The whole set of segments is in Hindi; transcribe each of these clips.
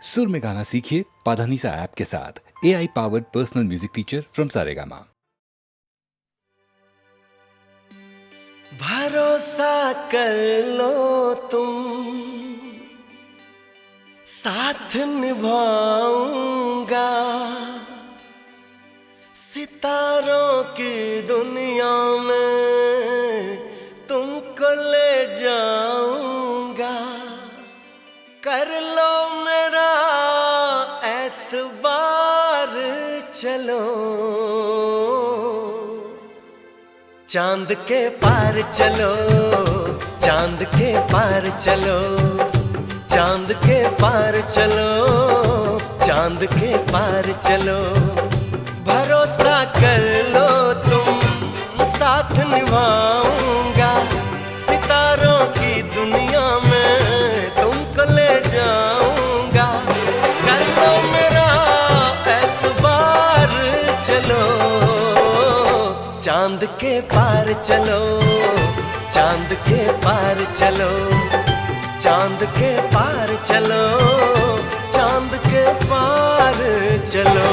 सुर में गाना सीखिए पाधानीसा ऐप के साथ। AI powered personal music teacher from Saregama. भरोसा कर लो तुम, साथ निभाऊंगा, सितारों की दुनिया में तुमको ले जाऊंगा। कर लो मेरा एतबार, चलो चांद के पार चलो, चांद के पार चलो, चांद के पार चलो, चांद के पार चलो। भरोसा कर लो तुम, साथ निभाऊंगा, सितारों की दुनिया में तुमको ले जाऊंगा। कर लो मेरा एतबार, चलो चांद के पार चलो, चांद के पार चलो, चांद के पार चलो, चांद के पार चलो।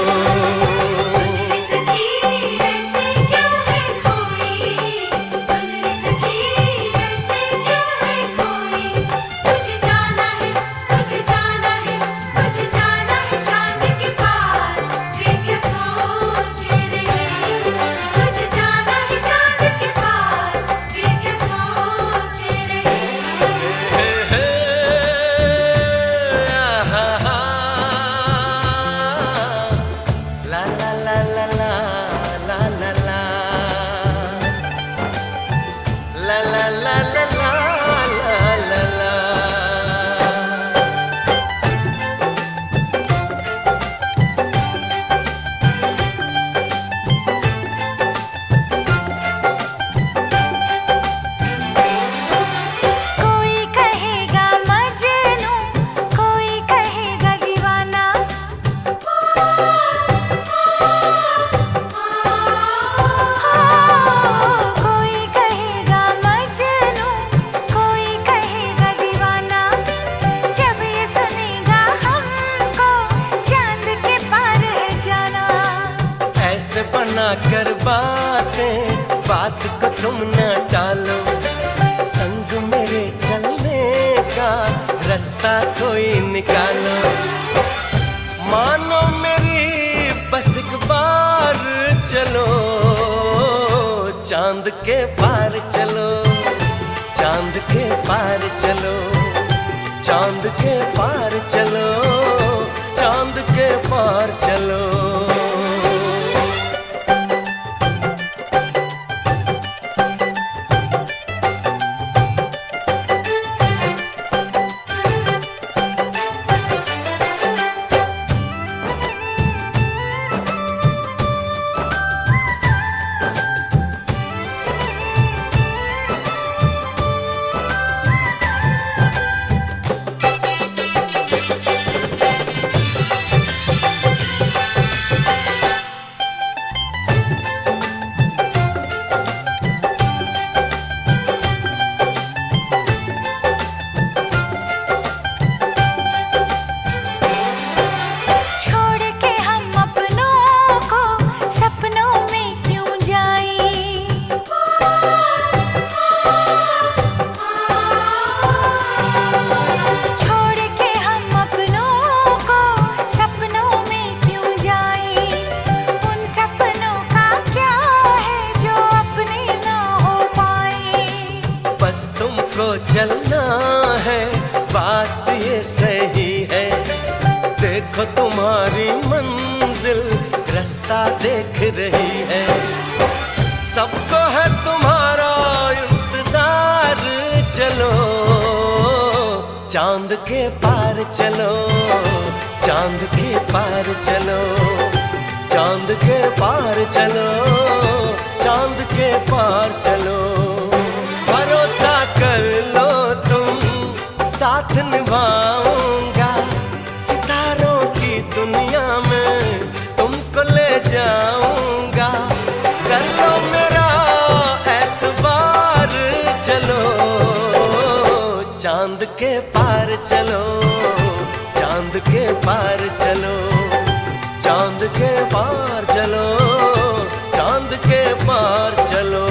ऐसे बना कर बातें, बात को तुम न टालो, संग मेरे चलने का रास्ता कोई निकालो। मानो मेरी बस एक बार चलो, चांद के पार चलो, चांद के पार चलो, चांद के पार चलो, चांद के पार चलो। बस तुमको चलना है, बात ये सही है। देखो तुम्हारी मंजिल रास्ता देख रही है, सबको है तुम्हारा इंतजार। चलो चांद के पार चलो, चांद के पार चलो, चांद के पार चलो, चांद के पार चलो। भरोसा कर लो तुम, साथ निभाऊंगा, सितारों की दुनिया में तुमको ले जाऊंगा। कर लो मेरा एतबार, चलो चांद के पार चलो, चांद चांद के पार चलो, चांद के पार चलो, चांद के पार चलो।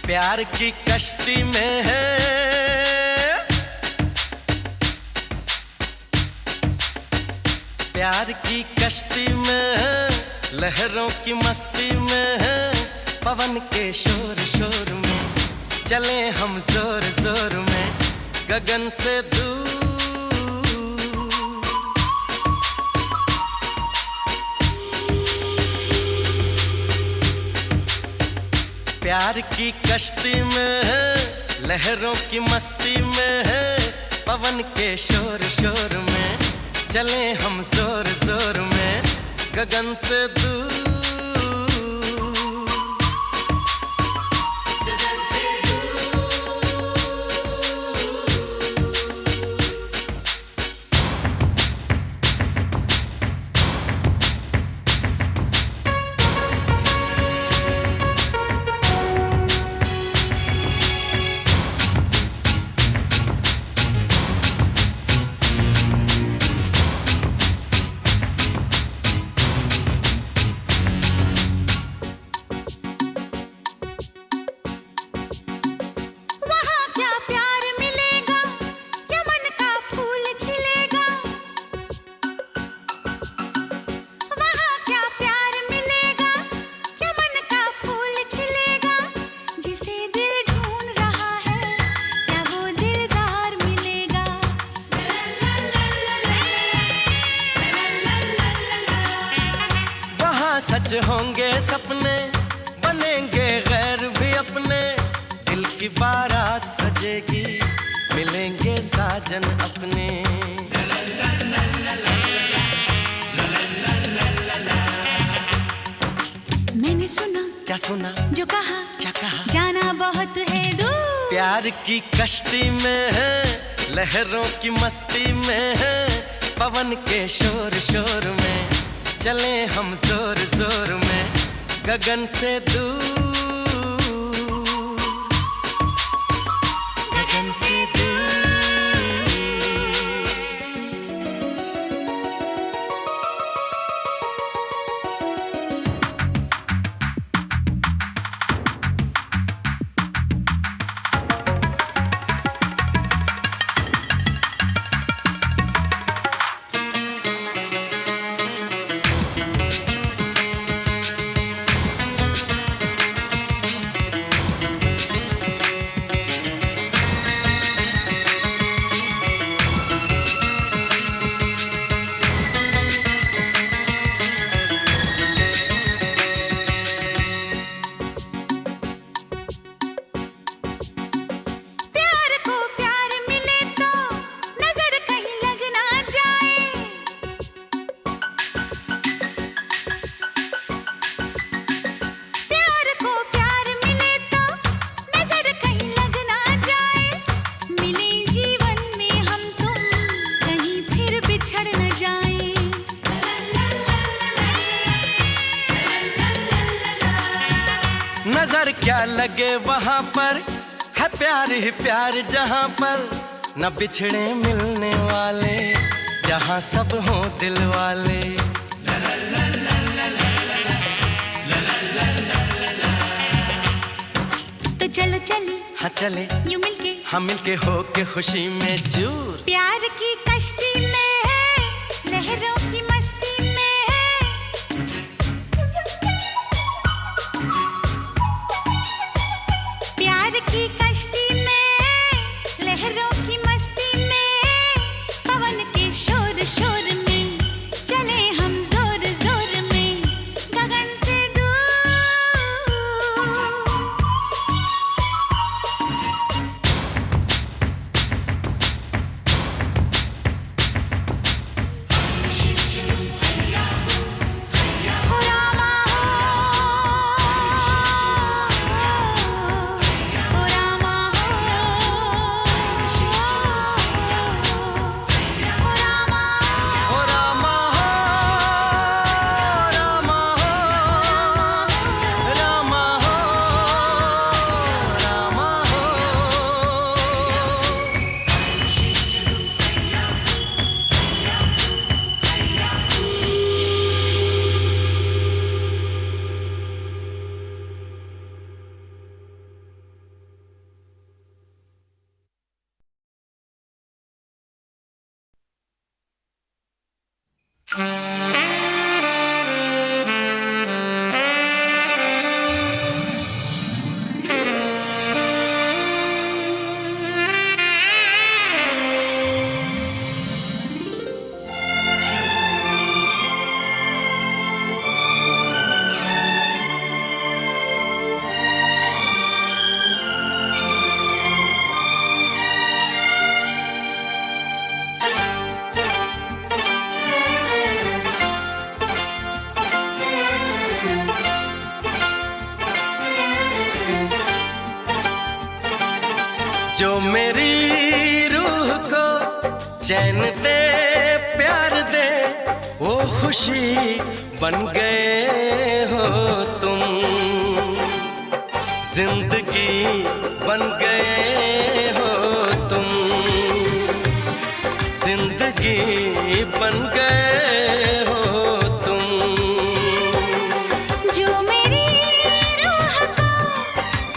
प्यार की कश्ती में है, प्यार की कश्ती में है, लहरों की मस्ती में है, पवन के शोर शोर में चले हम जोर जोर में, गगन से दूर। प्यार की कश्ती में है, लहरों की मस्ती में है, पवन के शोर शोर में चले हम जोर जोर में, गगन से दूर। सच होंगे सपने, बनेंगे गैर भी अपने, दिल की बारात सजेगी, मिलेंगे साजन अपने। मैंने सुना, क्या सुना, जो कहा, क्या कहा, जाना बहुत है दूर। प्यार की कश्ती में है, लहरों की मस्ती में है, पवन के शोर शोर में चले हम जोर जोर में, गगन से दूर, गगन से दूर। नजर क्या लगे वहाँ पर है प्यार ही प्यार, जहाँ पर न बिछड़े मिलने वाले, जहाँ सब हों दिल वाले। चलो चले हाँ चले यूं मिलके, हम मिलके हो के खुशी में चूर। प्यार की कश्ती में है, लहरों की मस्ती में है। प्यार की कश्ती में, लहरों की मस्ती में, पवन के शोर शोर में चले हम जोर जोर में, गगन से दूर। हो रामा हो रामा हो रामा ओ रामा हो, रामा हो, रामा हो, रामा हो। जो मेरी रूह को चैन दे प्यार दे, वो खुशी बन गए हो तुम। जिंदगी बन गए हो तुम, जिंदगी बन गए हो तुम। जो मेरी रूह को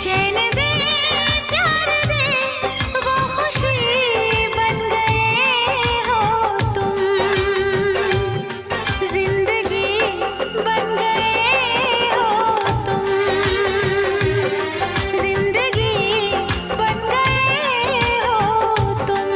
चैन दे प्यार दे, वो खुशी बन गए हो तुम। जिंदगी बन गए हो तुम, जिंदगी बन गए हो तुम।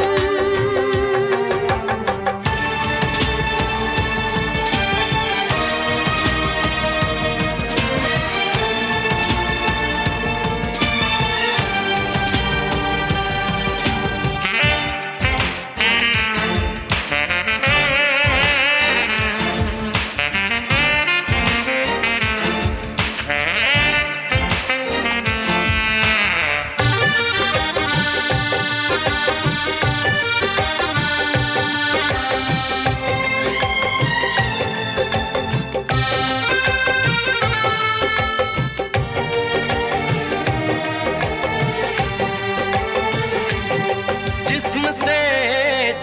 जिस्म से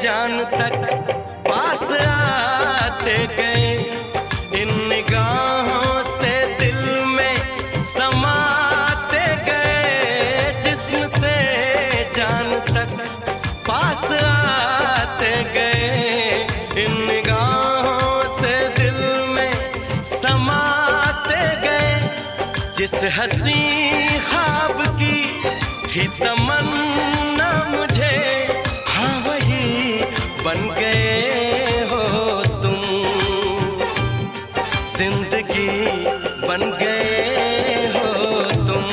जान तक पास आते गए, इन निगाहों से दिल में समाते गए। जिस्म से जान तक पास आते गए, इन निगाहों से दिल में समाते गए। जिस हंसी ख्वाब की थी तमन्ना मुझे, हाँ वही बन गए हो तुम। जिंदगी बन गए हो तुम,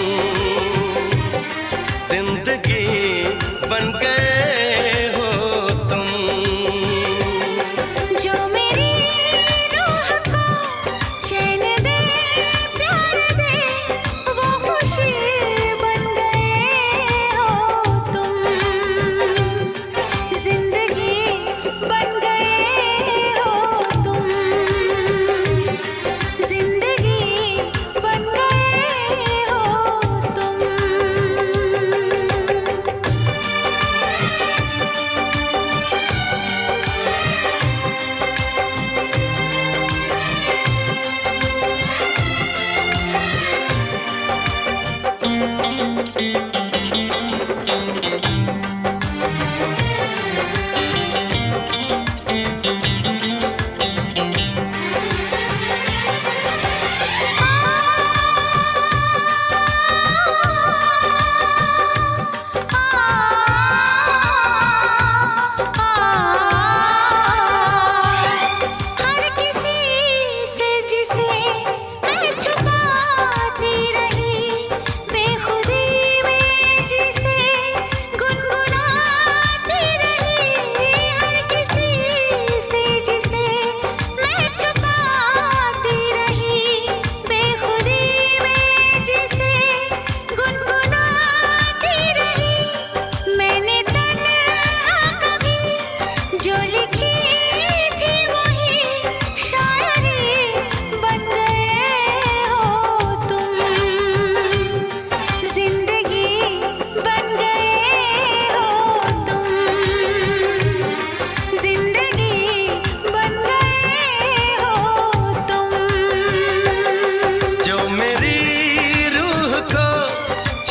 जिंदगी बन गए हो तुम। जो मेरी रूह को चैन दे प्यार दे, वो खुशी बन गए हो तुम। जिंदगी बन गए हो तुम, जिंदगी बन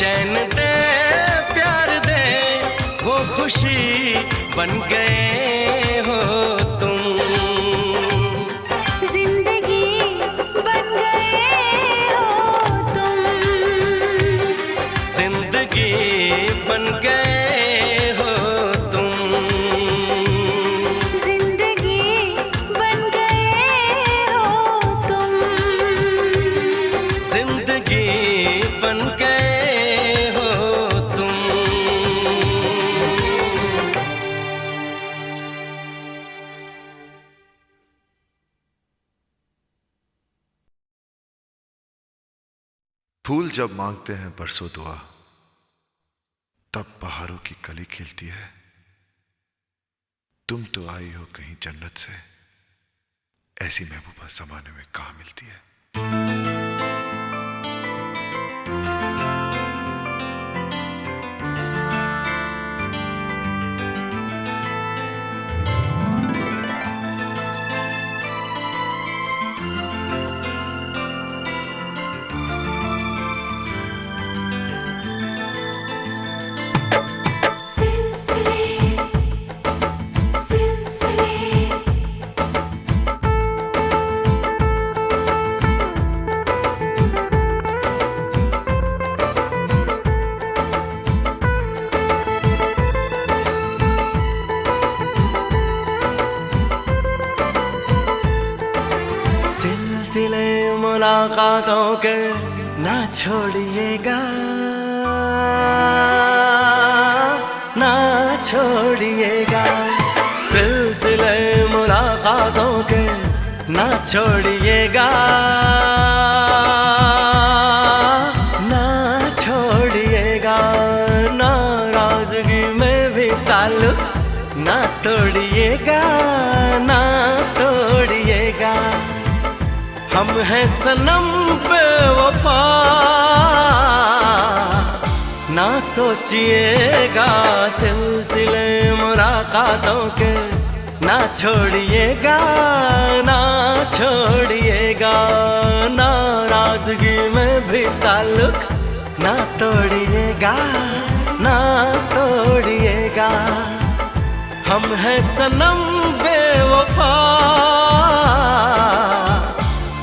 चैन दे प्यार दे वो खुशी बन गए हो तुम। जिंदगी बन गए हो तुम। जिंदगी बन गए हो तुम। जिंदगी बन गए हो तुम। जिंदगी बन गए हो तुम। फूल जब मांगते हैं बरसों दुआ, तब बहारों की कली खिलती है। तुम तो आई हो कहीं जन्नत से, ऐसी महबूबा जमाने में कहाँ मिलती है। सिलसिले सिलसिले सिलसिले मुलाकातों के ना छोड़िएगा, ना छोड़िएगा। सिलसिले मुलाकातों के ना छोड़िएगा, ना छोड़िएगा। नाराजगी में भी ताल्लुक ना तोड़िएगा, ना तोड़िएगा। हम हैं सनम बेवफा, ना सोचिएगा। सिलसिले मुलाकातों के ना छोड़िएगा, ना छोड़िएगा। नाराजगी में भी ताल्लुक ना तोड़िएगा, ना तोड़िएगा। हम हैं सनम बेवफा,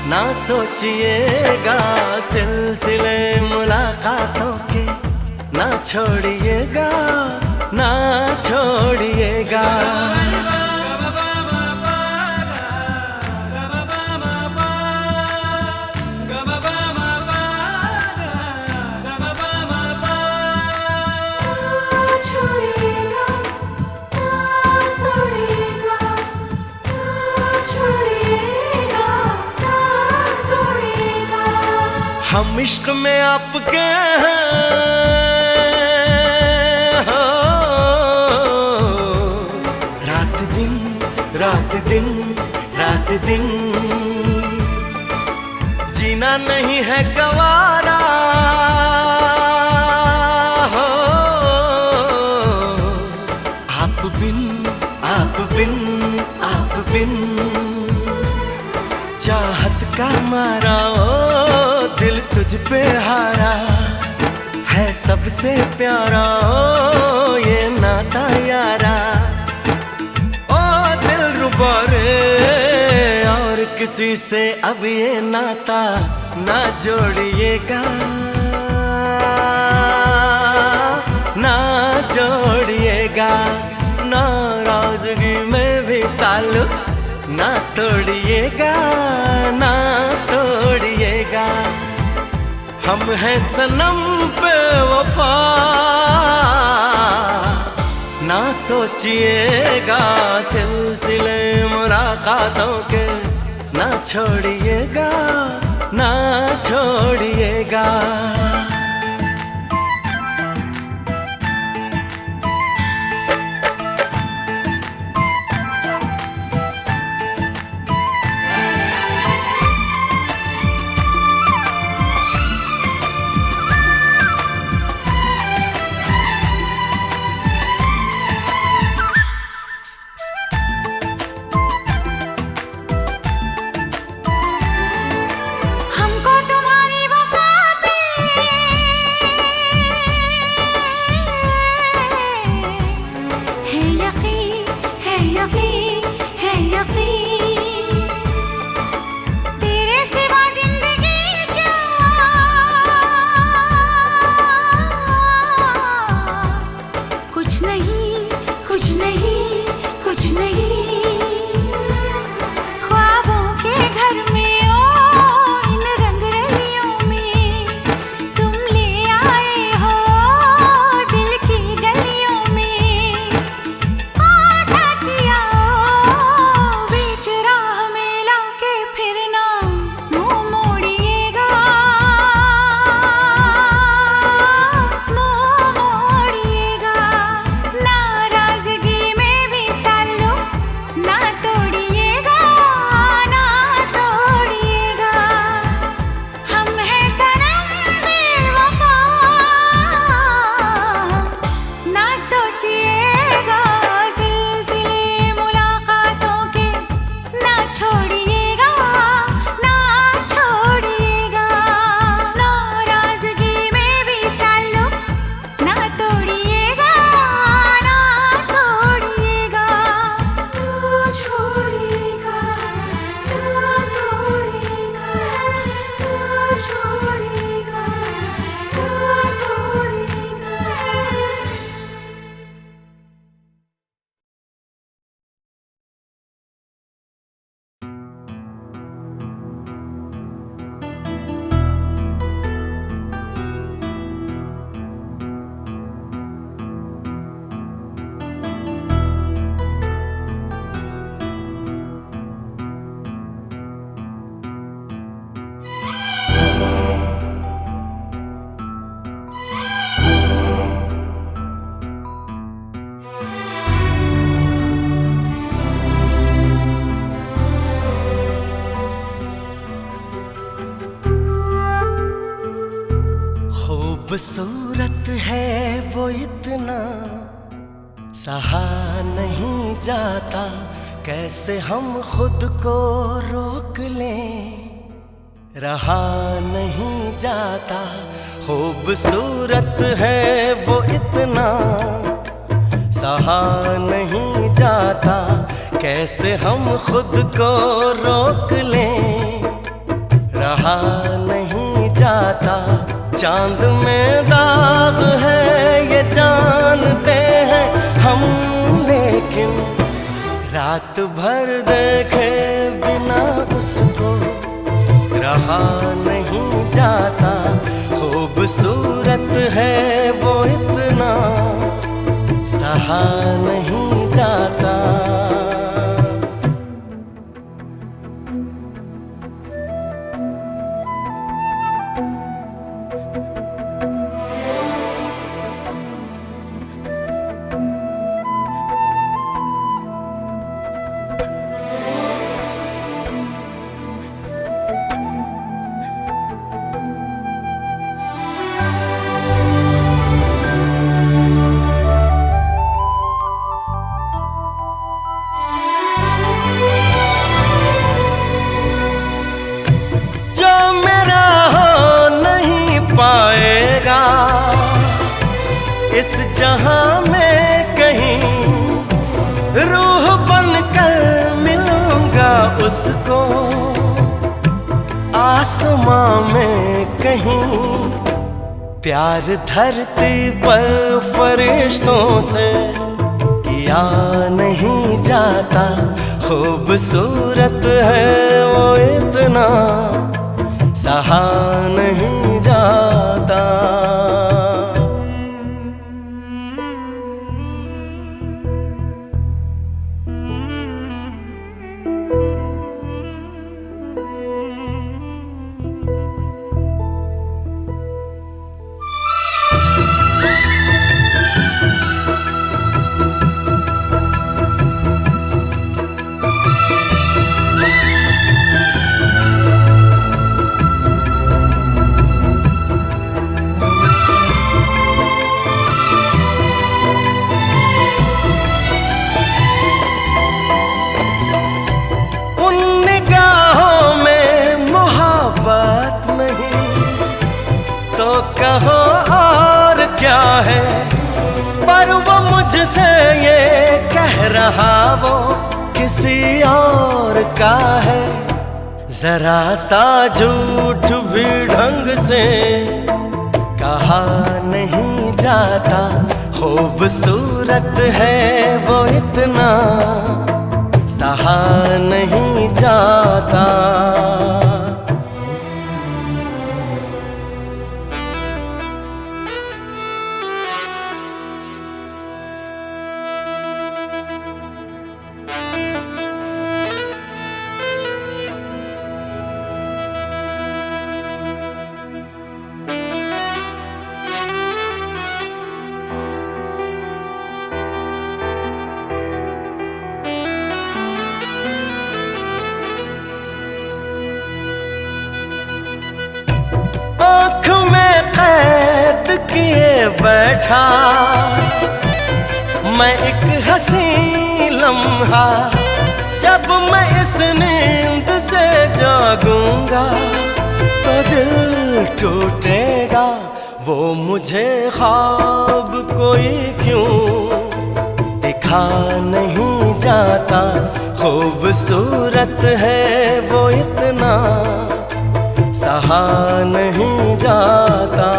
ना सोचिएगा। सिलसिले मुलाकातों के ना छोड़िएगा, ना छोड़िएगा। हम इश्क में आपके हैं हो, रात दिन रात दिन रात दिन। जीना नहीं है गवारा हो, आप बिन आप बिन आप बिन। चाहत का मारा ओ दिल तुझ पे हारा है, सबसे प्यारा ओ ये नाता यारा। ओ दिल रुबा रे, और किसी से अब ये नाता ना जोड़िएगा, ना जोड़िएगा। नाराजगी में भी ताल्लुक ना तोड़िएगा, ना तोड़िएगा। हम हैं सनम बेवफा, ना सोचिएगा। सिलसिले मुलाकातों के ना छोड़िएगा, ना छोड़िएगा। हमको तुम्हारी वफा पे खूबसूरत है वो इतना, सहा नहीं जाता, कैसे हम खुद को रोक लें, रहा नहीं जाता। खूबसूरत है वो इतना, सहा नहीं जाता, कैसे हम खुद को रोक लें, रहा नहीं जाता। चांद में दाग है ये जानते हैं हम, लेकिन रात भर देखे बिना उसको रहा नहीं जाता। खूबसूरत है वो इतना, सहा नहीं जाता। पाएगा इस जहां में कहीं, रूह बनकर मिलूंगा उसको आसमां में कहीं। प्यार धरती पर फरिश्तों से किया नहीं जाता। खूबसूरत है वो इतना, सहा नहीं जाता। कहो और क्या है, पर वो मुझसे ये कह रहा वो किसी और का है। जरा सा झूठ भी ढंग से कहा नहीं जाता। खूबसूरत है वो इतना, सहा नहीं जाता। आँख में कैद किए बैठा मैं एक हंसी लम्हा, जब मैं इस नींद से जागूंगा तो दिल टूटेगा। वो मुझे ख्वाब कोई क्यों दिखा नहीं जाता। खूबसूरत है वो इतना, सहा नहीं जाता।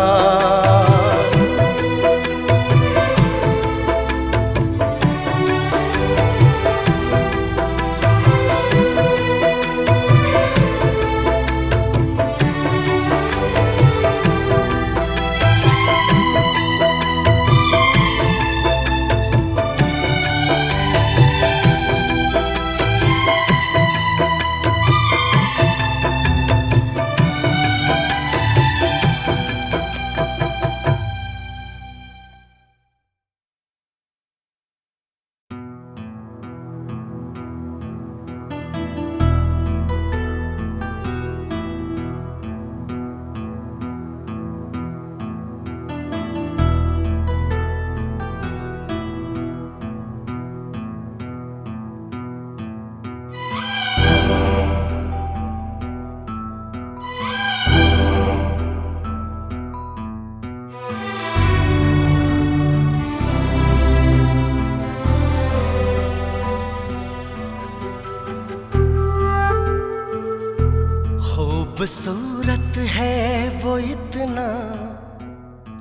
खूबसूरत है वो इतना,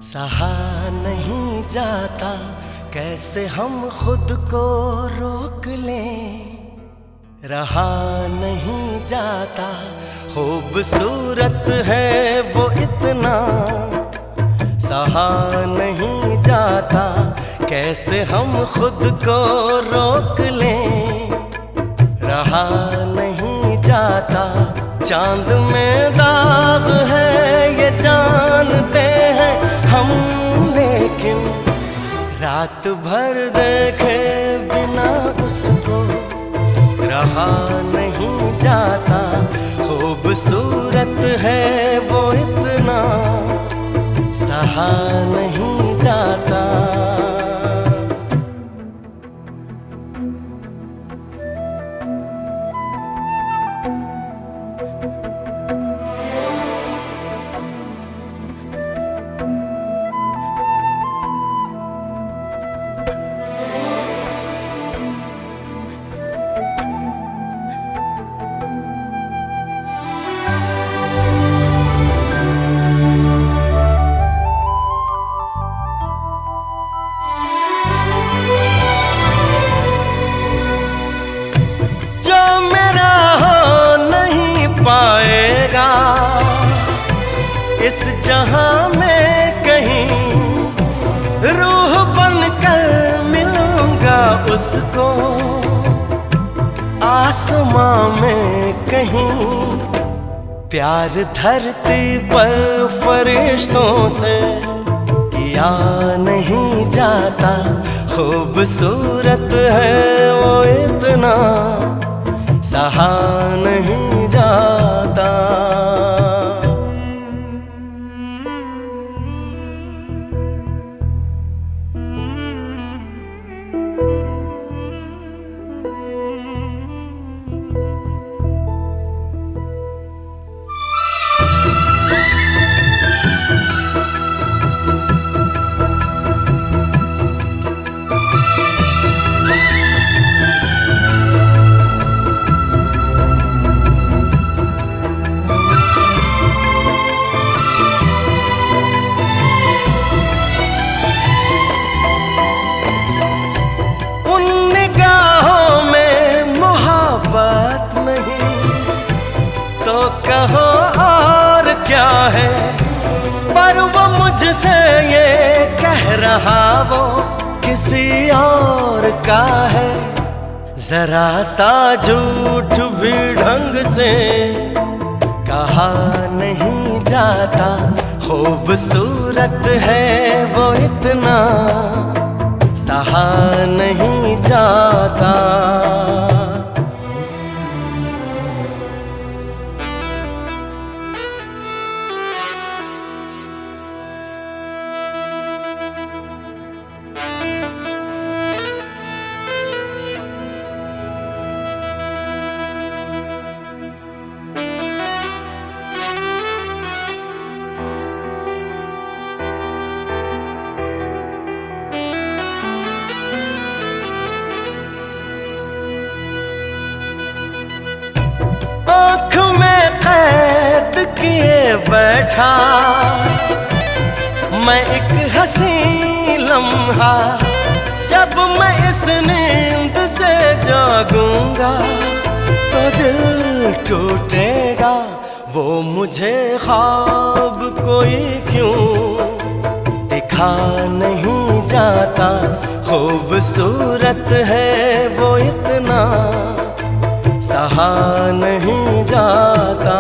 सहा नहीं जाता, कैसे हम खुद को रोक लें, रहा नहीं जाता। खूबसूरत है वो इतना, सहा नहीं जाता, कैसे हम खुद को रोक लें, रहा नहीं जाता। चांद में दाग है ये जानते हैं हम, लेकिन रात भर देखे बिना उसको रहा नहीं जाता। खूबसूरत है वो इतना, सहा नहीं जाता। पाएगा इस जहां में कहीं, रूह बनकर मिलूंगा उसको आसमां में कहीं। प्यार धरती पर फरिश्तों से किया नहीं जाता। खूबसूरत है वो इतना, सहा नहीं जाता। कहो और क्या है, पर वो मुझसे ये कह रहा वो किसी और का है। जरा सा झूठ भी ढंग से कहा नहीं जाता। खूबसूरत है वो इतना, सहा नहीं जाता। आँख में कैद किए बैठा मैं एक हंसी लम्हा, जब मैं इस नींद से जागूंगा तो दिल टूटेगा। वो मुझे ख्वाब कोई क्यों दिखा नहीं जाता। खूबसूरत है वो इतना, सहा नहीं जाता।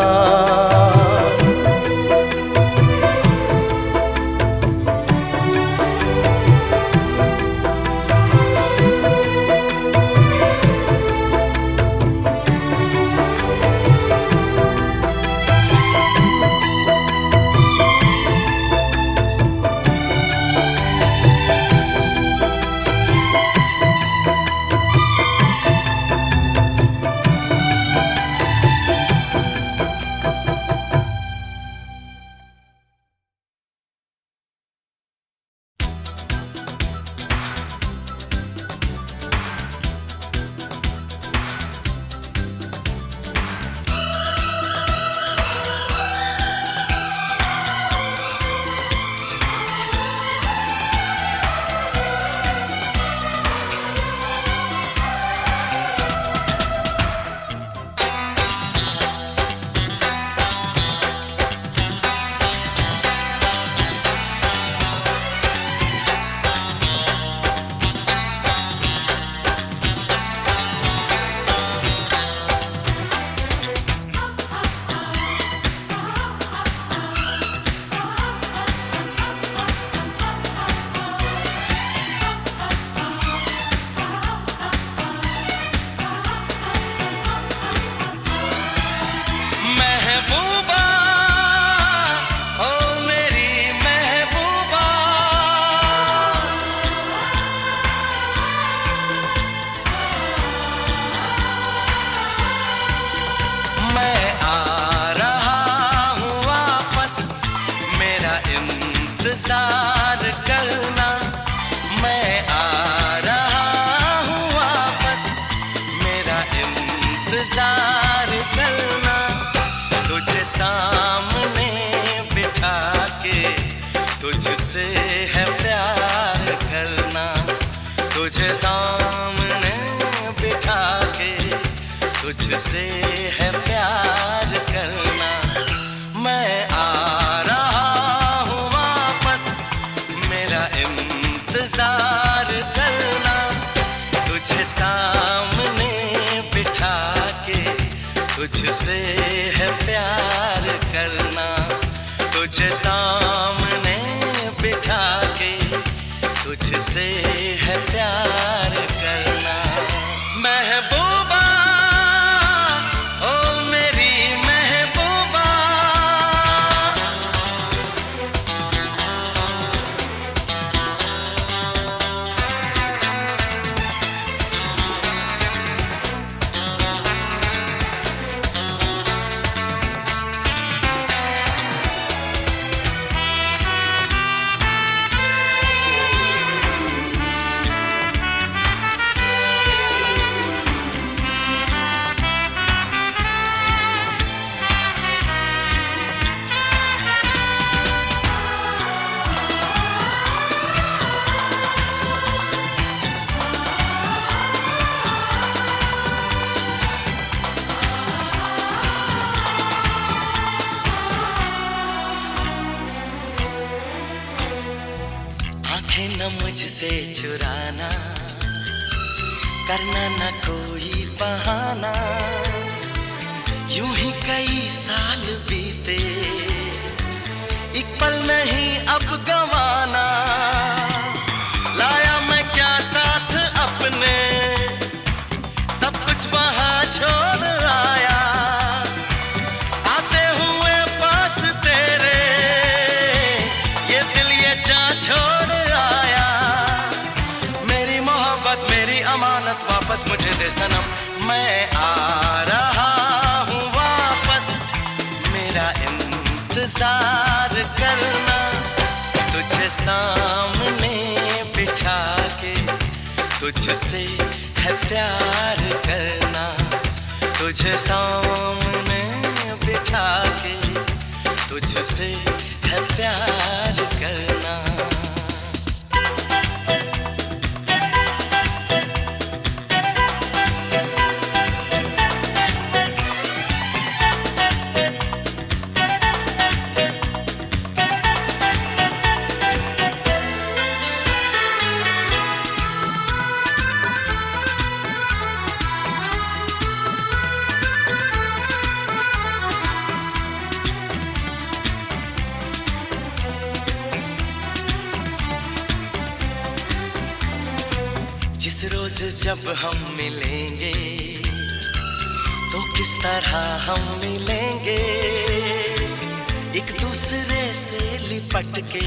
इंतजार करना, मैं आ रहा हूँ वापस, मेरा इंतजार करना। तुझे सामने बिठा के तुझसे है प्यार करना, तुझे सामने बिठा के तुझसे है प्यार करना। मैं आ रहा हूँ वापस, मेरा इंतजार करना, तुझे सामने बिठा के तुझसे है प्यार करना, तुझे सामने बिठा के तुझसे है प्यार करना। महबूबा ओ मेरी महबूबा, आंखें न मुझसे चुराना, करना न कोई बहाना। यूं ही कई साल बीते, एक पल नहीं अब गंवाना। लाया मैं क्या साथ अपने, सब कुछ वहां छोड़ आया। आते हुए पास तेरे, ये दिल ये जान छोड़ आया। मेरी मोहब्बत मेरी अमानत वापस मुझे दे सनम, मैं आ रहा हूँ वापस, मेरा इंतजार करना, तुझे सामने बिठा के तुझसे है प्यार करना, तुझे सामने बिठा के तुझसे है प्यार करना। जिस रोज जब हम मिलेंगे तो किस तरह हम मिलेंगे, एक दूसरे से लिपट के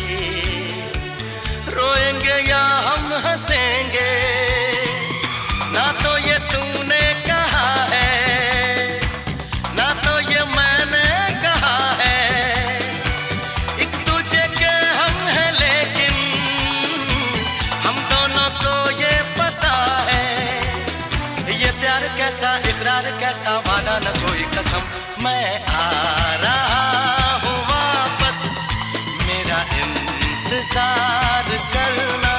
रोएंगे या हम हंसेंगे। ना तो ये तूने कहा है, ना तो ये मैंने कहा है, एक दूजे के हम हैं लेकिन हम दोनों को ये पता है। ये प्यार कैसा, इकरार कैसा, वादा न कोई कसम। मैं आ रहा हूँ वापस, मेरा इंतजार करना,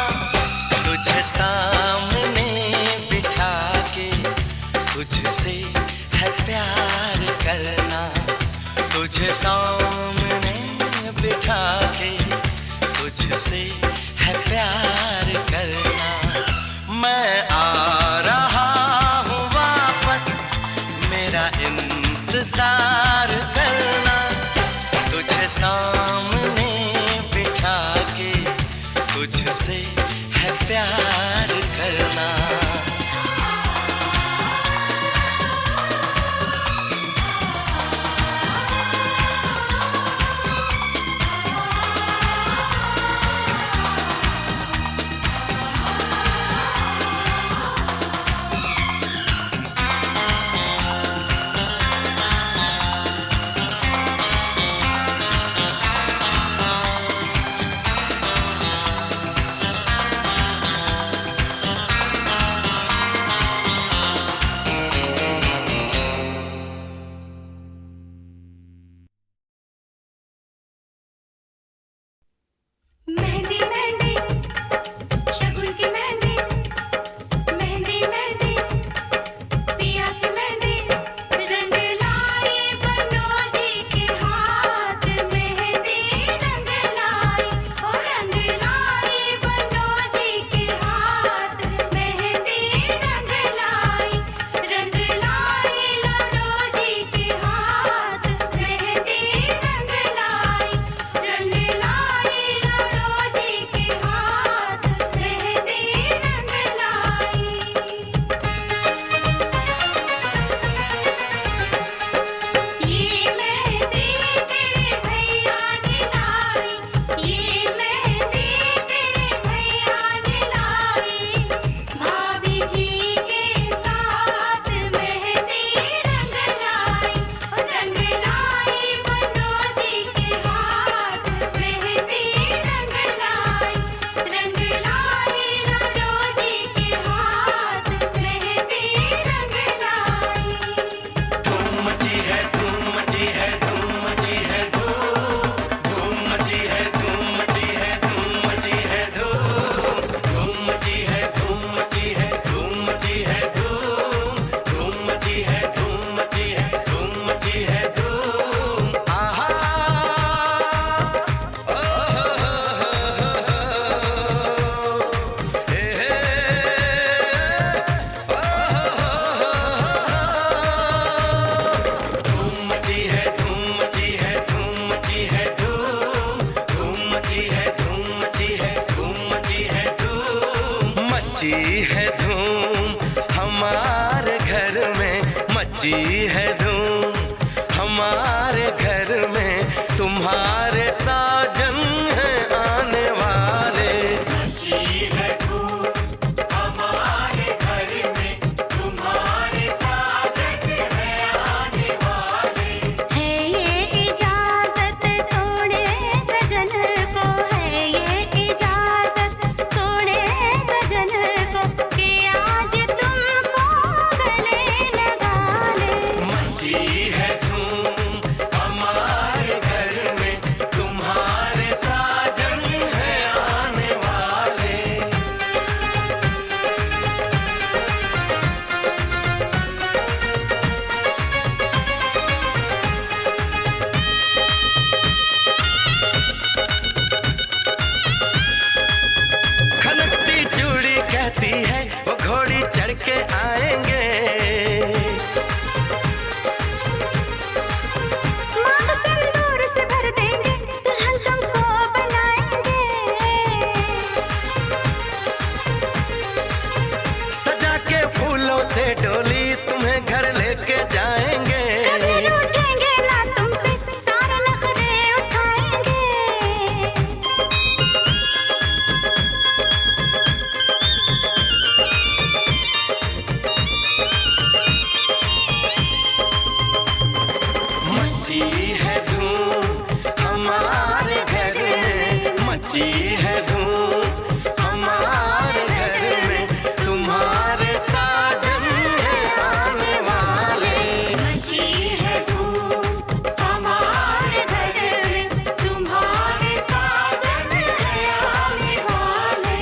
तुझे सामने बिठा के तुझसे है प्यार करना, तुझे सामने बिठा के तुझसे है प्यार करना। मैं आ रहा हूँ वापस, मेरा इंतजार करना, तुझे सामने बिठा के तुझसे है प्यार करना। के आएंगे। मांग सिंदूर से भर देंगे, दुल्हन तुमको बनाएंगे। सजा के फूलों से डोली तुम्हें घर लेके जाएंगे। कभी रूठेंगे ना तुमसे, सारे नखरे उठाएंगे। मची है धूम हमारे घर में, मची है धूम हमारे घर में, तुम्हारे साजन है आने वाले। मची है धूम हमारे घर में, तुम्हारे साजन है आने वाले।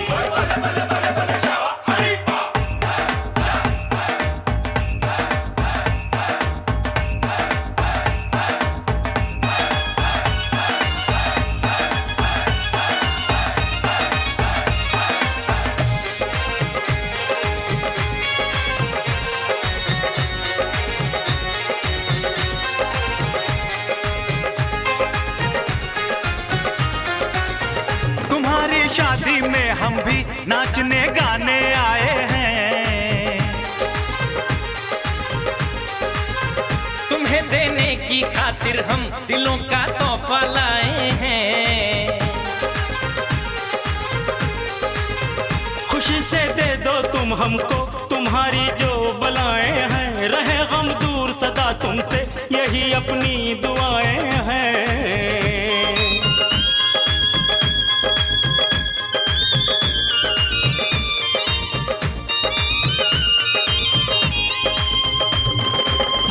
तुम्हारी शादी में हम भी नाचने गाने आए हैं। तुम्हें देने की खातिर हम दिलों का तोहफा लाए हैं। खुशी से दे दो तुम हमको तुम्हारी जो बलाएं हैं, रहे गम दूर सदा तुमसे यही अपनी दुआएं हैं।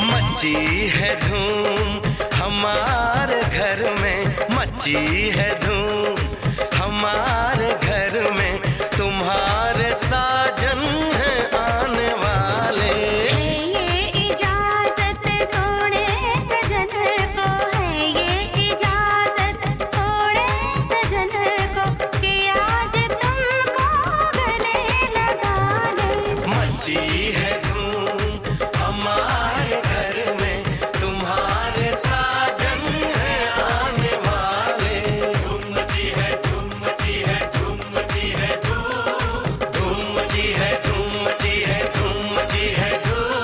मची है धूम हमारे घर में, मची है धूम हमारे घर में, तुम्हारे साजन है आने वाले। है ये इजाजत सोने सजन को, है ये इजाजत सोने सजन को, कि आज तुमको गले लगा ले। मची है धूम हमारे घर में, तुम्हारे साजन है आने वाले। धूम मची है, धूम मची है, धूम मची है, धूम मची है, धूम मची है, धूम मची है, धूम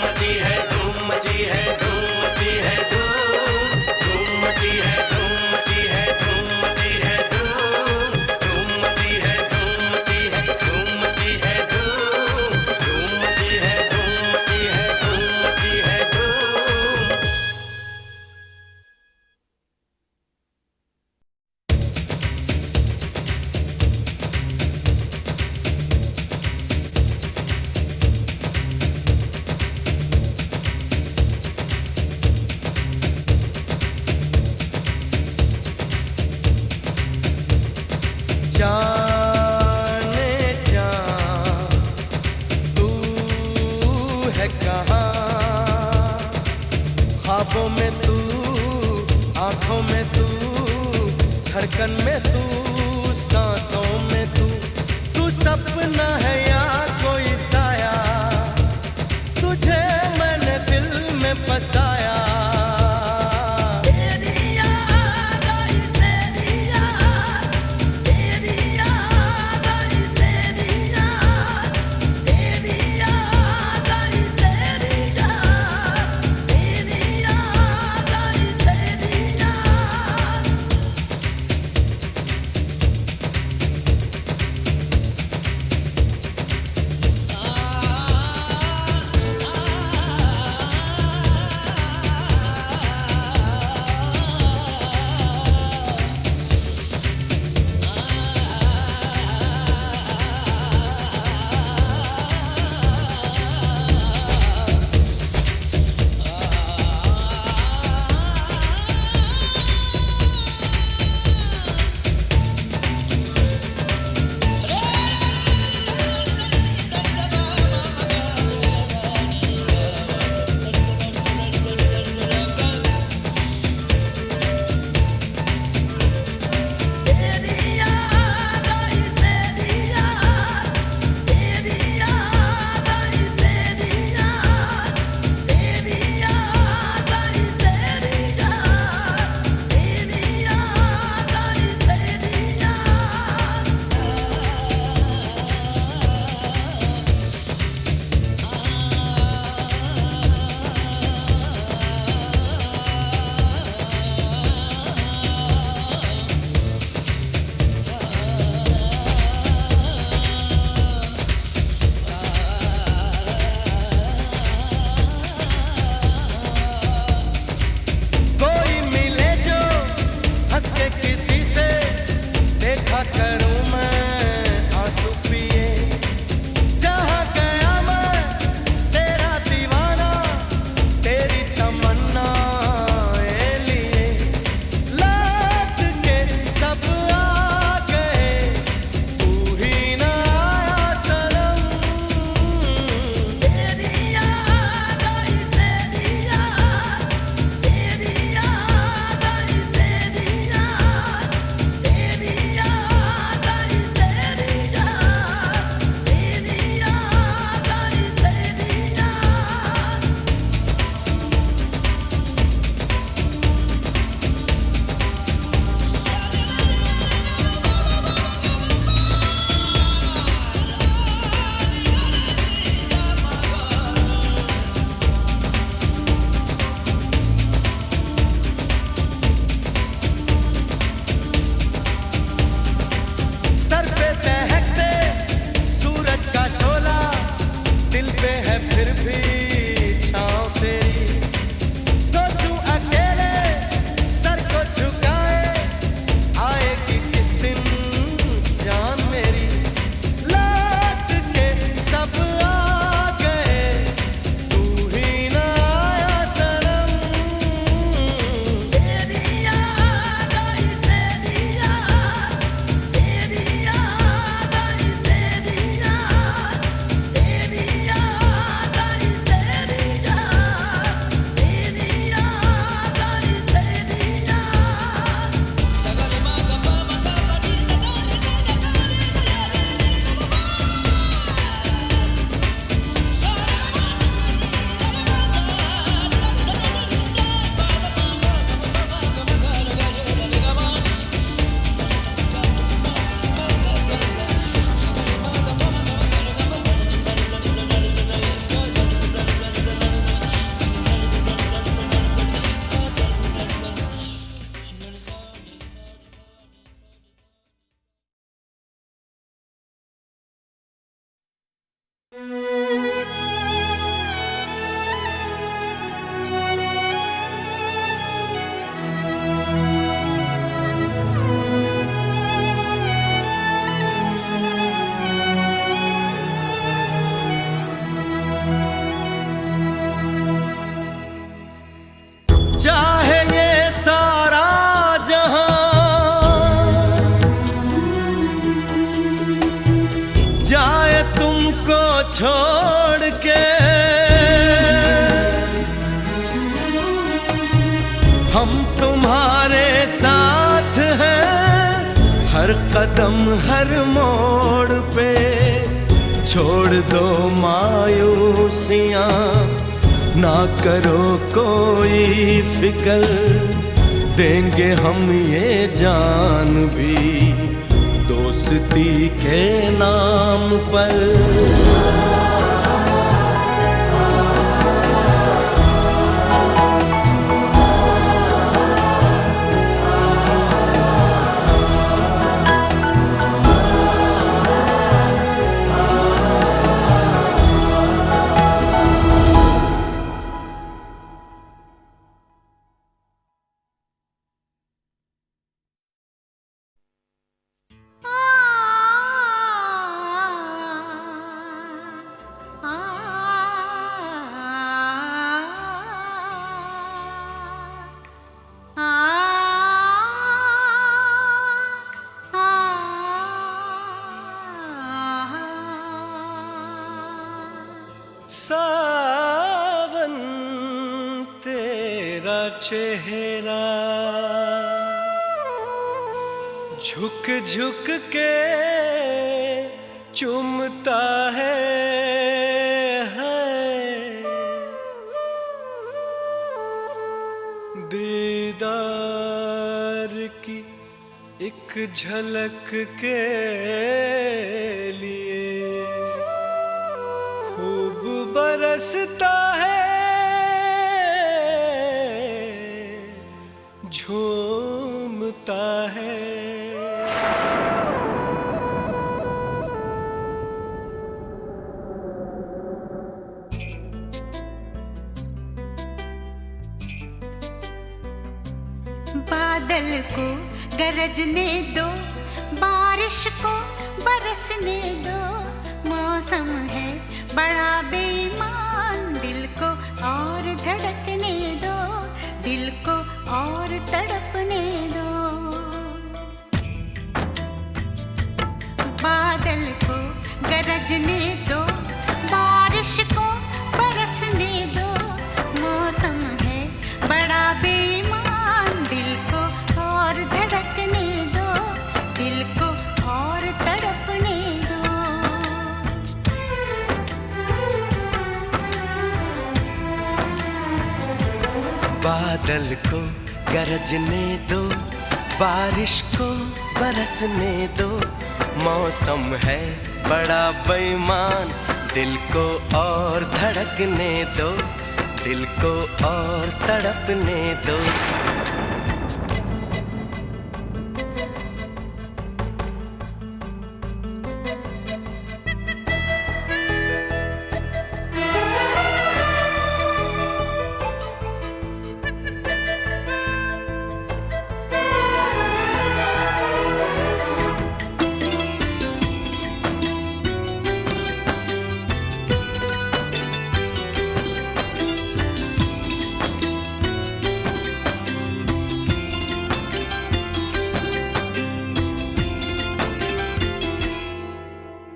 मची है, धूम मची है, धूम मची है, धूम मची है, धूम मची है, धूम मची है, धूम मची है, धूम मची है, धूम मची है, धूम मची है, धूम मची है, धूम मची है, धूम। जाने जा तू है कहाँ, ख्वाबों में तू, आंखों में तू, धड़कन में तू, सांसों में तू। तू सपना है या कोई साया, तुझे मैंने दिल में बसाया। देखा करूं मैं आंसू पिए, जहां गया मैं तेरा दीवाना, तेरी तमन्ना लिए लौट के सब आ गए, तू ही ना आया सनम। तेरी याद आई, तेरी याद, तेरी याद आई, तेरी याद, तेरी याद आई, तेरी याद, तेरी याद आई, तेरी याद। सर पे दहकते सूरज का शोला, दिल पे है फिर भी छाँव तेरी। सोचूं अकेले सर को झुकाए, आएगी किस दिन जान मेरी, लौट के सब आ गए, तू ही ना आया सनम। तेरी याद आई, तेरी याद, तेरी याद आई, तेरी याद, तेरी याद आई, तेरी याद, तेरी याद आई, तेरी याद। चाहे ये सारा जहां जाए तुमको छोड़ के, हम तुम्हारे साथ हैं हर कदम हर मोड़ पे। छोड़ दो मायूसियां, ना करो कोई फिक्र, देंगे हम ये जान भी दोस्ती के नाम पर। सावन तेरा चेहरा झुक झुक के चुमता है, दीदार की एक झलक के लिए खूब बरसता है, झूमता है। बादल को गरजने दो, बारिश को बरसने दो, मौसम है बड़ा बेईमान। दिल को और धड़कने दो, दिल को और तड़पने दो। बादल को गरजने दो, बारिश को बरसने दो, मौसम है बड़ा बेईमान। दिल को और धड़कने दो, दिल को और तड़पने दो। बादल को गरजने दो, बारिश को बरसने दो, मौसम है बड़ा बेईमान। दिल को और धड़कने दो, दिल को और तड़पने दो।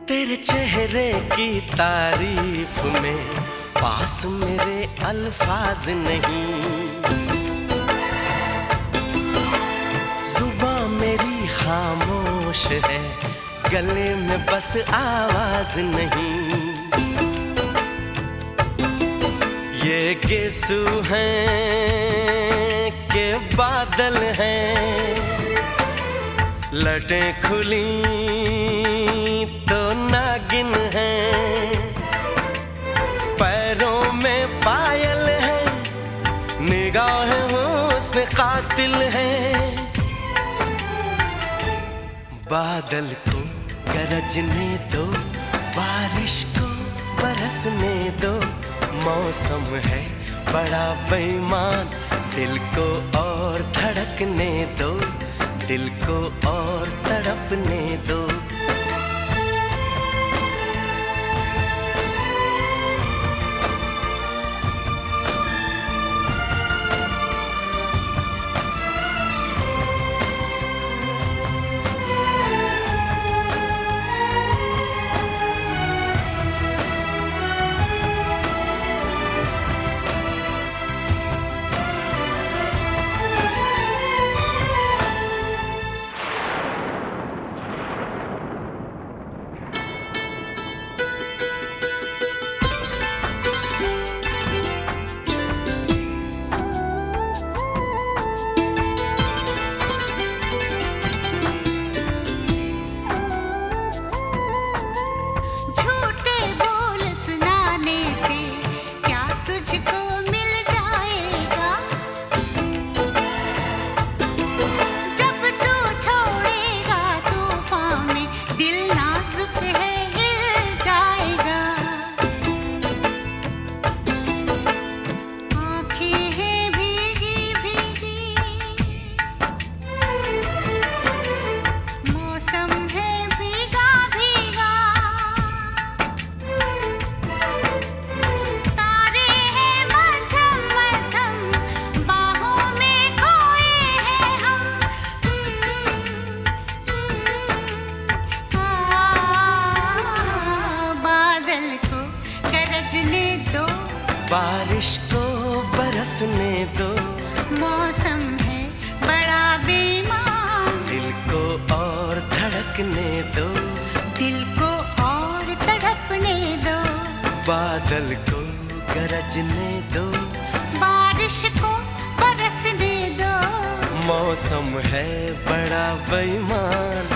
तेरे चेहरे की तारीफ में पास मेरे अल्फाज नहीं, जुबां मेरी खामोश है, गले में बस आवाज नहीं। ये गेसू हैं के बादल हैं, लटें खुली तो नागिन है, पैरों में पायल है, निगाहें हुस्न कातिल है। बादल को गरजने दो, बारिश को बरसने दो, मौसम है बड़ा बेईमान। दिल को और धड़कने दो, दिल को और तड़पने दो। बारिश को बरसने दो, मौसम है बड़ा बेईमान। दिल को और धड़कने दो, दिल को और तड़पने दो। बादल को गरजने दो, बारिश को बरसने दो, मौसम है बड़ा बेईमान।